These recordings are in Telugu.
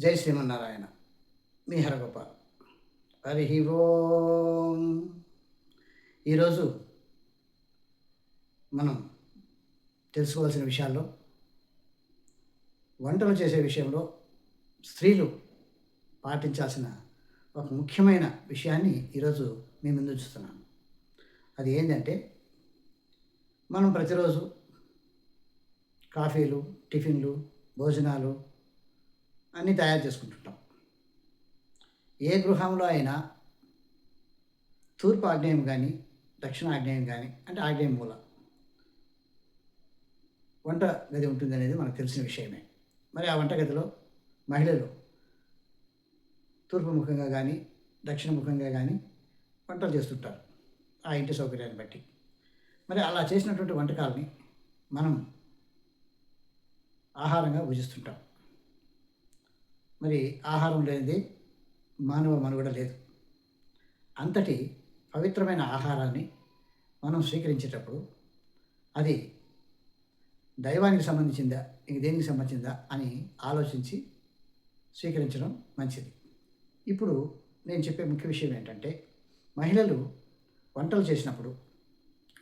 జై శ్రీమన్నారాయణ. మీ హరగోపాల్. హరి ఓం. ఈరోజు మనం తెలుసుకోవాల్సిన విషయాల్లో వంటలు చేసే విషయంలో స్త్రీలు పాటించాల్సిన ఒక ముఖ్యమైన విషయాన్ని ఈరోజు మీ ముందు ఉంచుతున్నాను. అది ఏంటంటే, మనం ప్రతిరోజు కాఫీలు, టిఫిన్లు, భోజనాలు అన్నీ తయారు చేసుకుంటుంటాం. ఏ గృహంలో అయినా తూర్పు ఆగ్నేయం కానీ, దక్షిణ ఆగ్నేయం కానీ, అంటే ఆగ్నేయం మూల వంట గది ఉంటుందనేది మనకు తెలిసిన విషయమే. మరి ఆ వంటగదిలో మహిళలు తూర్పు ముఖంగా కానీ, దక్షిణ ముఖంగా కానీ వంటలు చేస్తుంటారు, ఆ ఇంటి సౌకర్యాన్ని బట్టి. మరి అలా చేసినటువంటి వంటకాలని మనం ఆహారంగా భుజిస్తుంటాం. మరి ఆహారం లేనిది మానవ మనుగడ లేదు. అంతటి పవిత్రమైన ఆహారాన్ని మనం స్వీకరించేటప్పుడు అది దైవానికి సంబంధించిందా, ఇంక దేనికి సంబంధించిందా అని ఆలోచించి స్వీకరించడం మంచిది. ఇప్పుడు నేను చెప్పే ముఖ్య విషయం ఏంటంటే, మహిళలు వంటలు చేసినప్పుడు,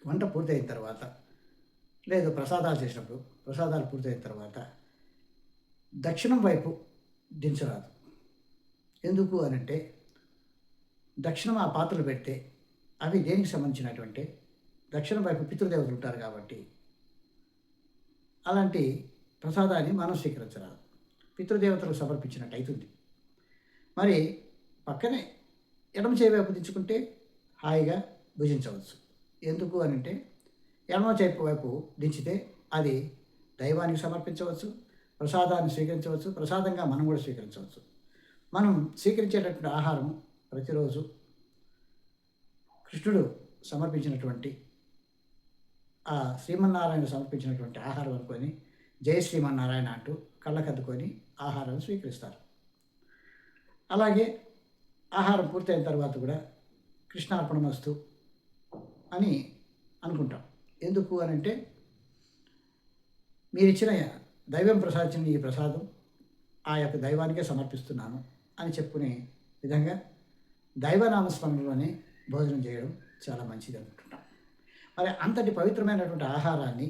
వంట పూర్తయిన తర్వాత, లేదు ప్రసాదాలు చేసినప్పుడు, ప్రసాదాలు పూర్తయిన తర్వాత దక్షిణం వైపు దించరాదు. ఎందుకు అనంటే, దక్షిణం ఆ పాత్రలు పెడితే అవి దేనికి సంబంధించినటువంటి, దక్షిణం వైపు పితృదేవతలు ఉంటారు కాబట్టి అలాంటి ప్రసాదాన్ని మనం స్వీకరించరాదు. పితృదేవతలకు సమర్పించినట్టు అవుతుంది. మరి పక్కనే ఎడమ చేయి వైపు దించుకుంటే హాయిగా భుజించవచ్చు. ఎందుకు అనంటే, ఎడమ చేయి వైపు దించితే అది దైవానికి సమర్పించవచ్చు, ప్రసాదాన్ని స్వీకరించవచ్చు, ప్రసాదంగా మనం కూడా స్వీకరించవచ్చు. మనం స్వీకరించేటటువంటి ఆహారం ప్రతిరోజు కృష్ణుడు సమర్పించినటువంటి, ఆ శ్రీమన్నారాయణ సమర్పించినటువంటి ఆహారం అనుకొని జై శ్రీమన్నారాయణ అంటూ కళ్ళకద్దుకొని ఆహారాన్ని స్వీకరిస్తారు. అలాగే ఆహారం పూర్తయిన తర్వాత కూడా కృష్ణార్పణమస్తు అని అనుకుంటాం. ఎందుకు అనంటే, మీరిచ్చిన దైవం ప్రసాదించిన ఈ ప్రసాదం ఆ యొక్క దైవానికే సమర్పిస్తున్నాను అని చెప్పుకునే విధంగా దైవనామస్మరణలోనే భోజనం చేయడం చాలా మంచిది అనుకుంటున్నాం. మరి అంతటి పవిత్రమైనటువంటి ఆహారాన్ని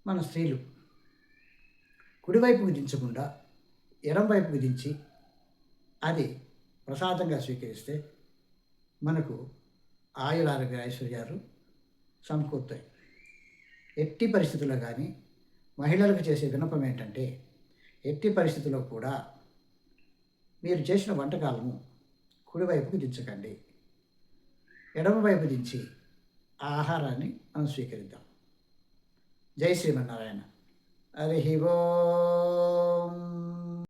మన స్త్రీలు కుడివైపుకి దించకుండా ఎడం వైపుకి దించి అది ప్రసాదంగా స్వీకరిస్తే మనకు ఆయురారోగ్య ఐశ్వర్యాలు సమకూరుతాయి. ఎట్టి పరిస్థితుల్లో కానీ మహిళలకు చేసే విన్నపం ఏంటంటే, ఎట్టి పరిస్థితుల్లో కూడా మీరు చేసిన వంటకాలను కుడివైపుకి దించకండి. ఎడమవైపు దించి ఆ ఆహారాన్ని మనం స్వీకరిద్దాం. జై శ్రీమన్నారాయణ. హరి ఓం.